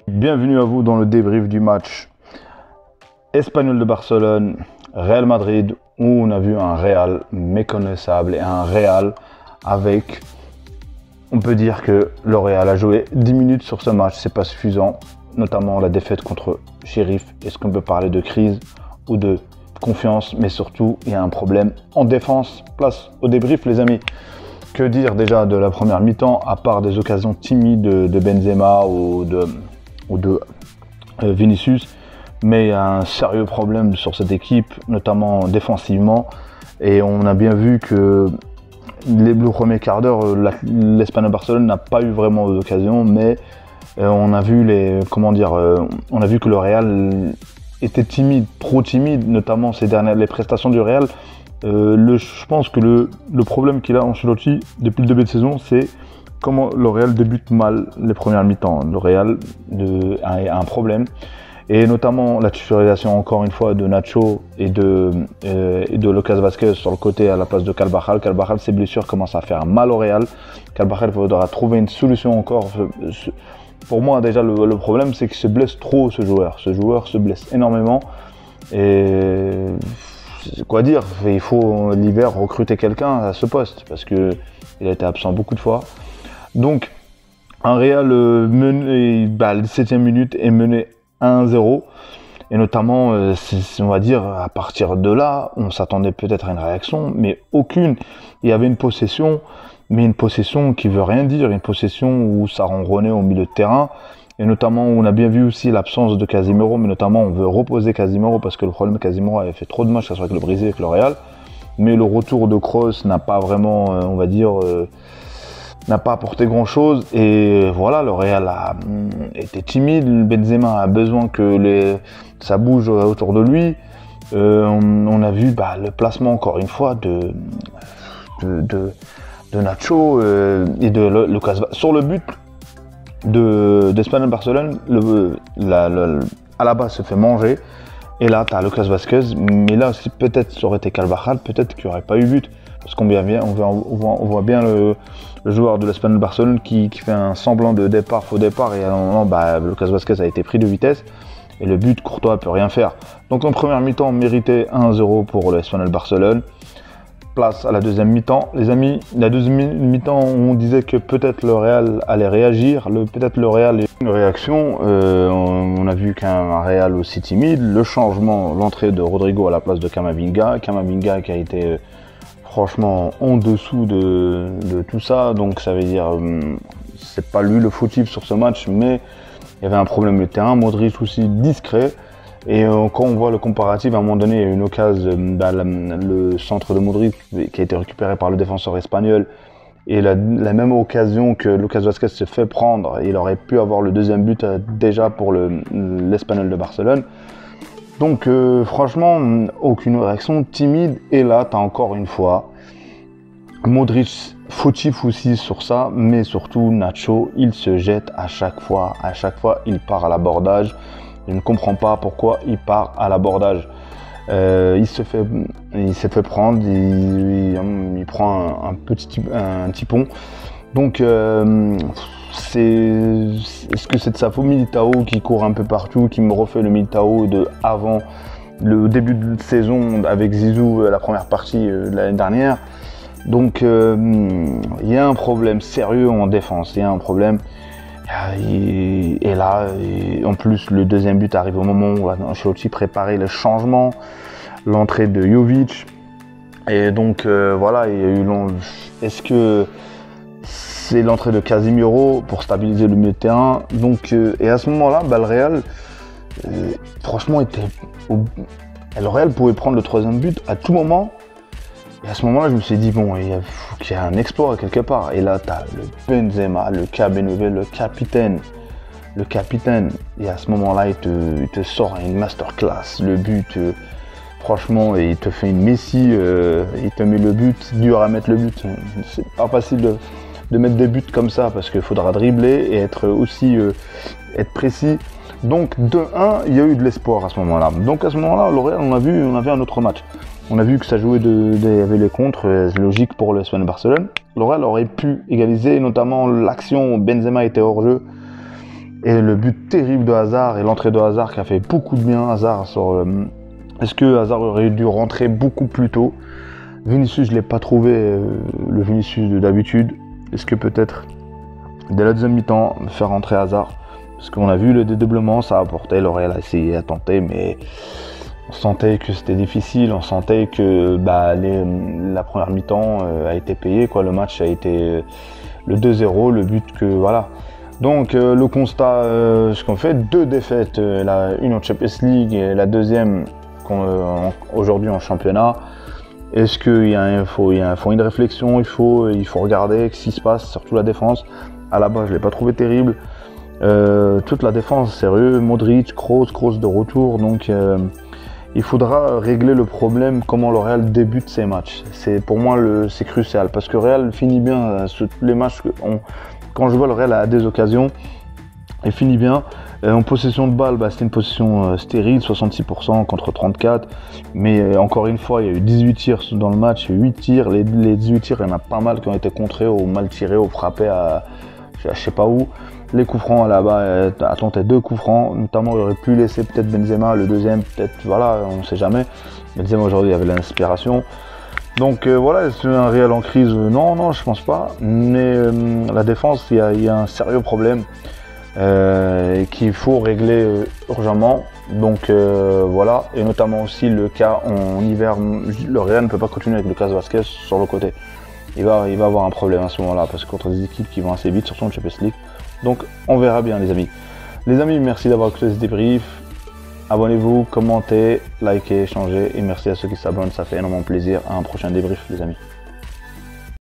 Bienvenue à vous dans le débrief du match Espagnol de Barcelone, Real Madrid, où on a vu un Real méconnaissable et un Real avec, on peut dire que le Real a joué 10 minutes sur ce match, c'est pas suffisant, notamment la défaite contre Sheriff. Est-ce qu'on peut parler de crise ou de confiance? Mais surtout, il y a un problème en défense. Place au débrief, les amis. Que dire déjà de la première mi-temps, à part des occasions timides de Benzema ou de Vinicius, mais il y a un sérieux problème sur cette équipe, notamment défensivement, et on a bien vu que le premier quart d'heure, l'Espagnol Barcelone n'a pas eu vraiment d'occasion, mais on a vu on a vu que le Real était timide, trop timide, notamment les prestations du Real. Je pense que le problème qu'il a Ancelotti depuis le début de saison, c'est comment le Real débute mal les premières mi-temps. Le Real a un problème, et notamment la titularisation encore une fois de Nacho et de Lucas Vázquez sur le côté à la place de Carvajal. Carvajal, ses blessures commencent à faire mal au Real. Carvajal faudra trouver une solution encore. Pour moi déjà le problème, c'est qu'il se blesse trop, ce joueur. Ce joueur se blesse énormément, et quoi dire, il faut l'hiver recruter quelqu'un à ce poste parce qu'il a été absent beaucoup de fois. Donc, un Real mené, la 17e minute est mené 1-0. Et notamment, on va dire, à partir de là, on s'attendait peut-être à une réaction, mais aucune. Il y avait une possession, mais une possession qui veut rien dire. Une possession où ça ronronnait au milieu de terrain. Et notamment, on a bien vu aussi l'absence de Casemiro, mais notamment, on veut reposer Casemiro parce que le problème, Casemiro avait fait trop de matchs, ça soit avec le Brésil, avec le Real. Mais le retour de Kroos n'a pas vraiment, on va dire, n'a pas apporté grand chose, et voilà, le Real a été timide. Benzema a besoin que ça bouge autour de lui. On a vu le placement encore une fois de Nacho et de Lucas sur le but d'Espagnol Barcelone. À la base se fait manger, et là tu as Lucas Vázquez, mais là aussi peut-être ça aurait été Carvajal, peut-être qu'il n'y aurait pas eu but, parce qu'on voit bien le joueur de l'Espagnol Barcelone qui fait un semblant de faux départ, et à un moment, Lucas Vázquez a été pris de vitesse, et le but, Courtois peut rien faire. Donc en première mi-temps, mérité 1-0 pour l'Espagnol Barcelone. Place à la deuxième mi-temps. Les amis, la deuxième mi-temps, on disait que peut-être le Real allait réagir, peut-être le Real ait une réaction. On a vu qu'un Real aussi timide. Le changement, l'entrée de Rodrigo à la place de Camavinga qui a été franchement en dessous de tout ça, donc ça veut dire c'est pas lui le fautif sur ce match, mais il y avait un problème de terrain. Modric aussi discret, et quand on voit le comparatif, à un moment donné il y a une occasion, le centre de Modric qui a été récupéré par le défenseur espagnol, et la même occasion que Lucas Vázquez se fait prendre, il aurait pu avoir le deuxième but déjà pour l'Espagnol de Barcelone. Donc franchement, aucune réaction, timide. Et là, tu as encore une fois Modric fautif aussi sur ça, mais surtout Nacho, il se jette à chaque fois il part à l'abordage. Je ne comprends pas pourquoi il part à l'abordage. Il s'est fait prendre, il prend un petit pont. Donc est-ce que c'est de sa faute? Militao qui court un peu partout, qui me refait le Militao de avant le début de saison avec Zizou, la première partie de l'année dernière. Donc il y a un problème sérieux en défense, il y a un problème. Et là, en plus, le deuxième but arrive au moment où Ancelotti préparait le changement, l'entrée de Jovic. Et donc voilà, il y a eu est-ce que c'est l'entrée de Casemiro pour stabiliser le milieu de terrain? Donc, et à ce moment-là, le Real, franchement, le Real pouvait prendre le troisième but à tout moment. Et à ce moment-là, je me suis dit, bon, il faut qu'il y ait un exploit quelque part. Et là, tu as le Benzema, le K-Benové, le capitaine. Et à ce moment-là, il te sort une masterclass. Le but, franchement, il te fait une Messi, il te met le but, dur à mettre le but. C'est pas facile de mettre des buts comme ça parce qu'il faudra dribbler et être être précis. Donc 2-1, il y a eu de l'espoir à ce moment-là. Donc à ce moment-là, L'Oréal, on avait un autre match. On a vu que ça jouait il y avait les contres, logique pour l'Espagnol Barcelone. le Real aurait pu égaliser, notamment l'action où Benzema était hors jeu. Et le but terrible de Hazard et l'entrée de Hazard qui a fait beaucoup de bien. Hazard sur est-ce que Hazard aurait dû rentrer beaucoup plus tôt? Vinicius, je ne l'ai pas trouvé le Vinicius de d'habitude. Est-ce que peut-être dès la deuxième mi-temps faire rentrer Hazard? Parce qu'on a vu le dédoublement, ça a apporté. Le Real a essayé, a tenté, mais on sentait que c'était difficile. On sentait que la première mi-temps a été payée, quoi. Le match a été le 2-0, le but que voilà. Donc le constat, ce qu'on fait, 2 défaites, une en Champions League et la deuxième aujourd'hui en championnat. Est-ce qu'il faut une réflexion, il faut regarder ce qui se passe, surtout la défense. À la base, je ne l'ai pas trouvé terrible. Toute la défense, sérieux, Modric, Kroos de retour, donc il faudra régler le problème, comment le Real débute ses matchs. Pour moi, c'est crucial, parce que le Real finit bien tous les matchs. Quand je vois le Real a des occasions, il finit bien. En possession de balle, c'était une possession stérile, 66% contre 34%. Mais encore une fois, il y a eu 18 tirs dans le match, 8 tirs. Les 18 tirs, il y en a pas mal qui ont été contrés ou mal tirés ou frappés à je sais pas où. Les coups francs là-bas, a tenté 2 coups francs, notamment il aurait pu laisser peut-être Benzema, le deuxième, peut-être, voilà, on ne sait jamais. Benzema aujourd'hui avait l'inspiration. Donc voilà, c'est un Real en crise, non, je pense pas. Mais la défense, il y a un sérieux problème qu'il faut régler urgemment. Donc voilà, et notamment aussi le cas en hiver, le Real ne peut pas continuer avec Lucas Vazquez sur le côté. Il va avoir un problème à ce moment-là, parce que contre des équipes qui vont assez vite, surtout en Champions League. Donc on verra bien les amis. Les amis, merci d'avoir écouté ce débrief. Abonnez-vous, commentez, likez, échangez et merci à ceux qui s'abonnent, ça fait énormément plaisir. À un prochain débrief les amis.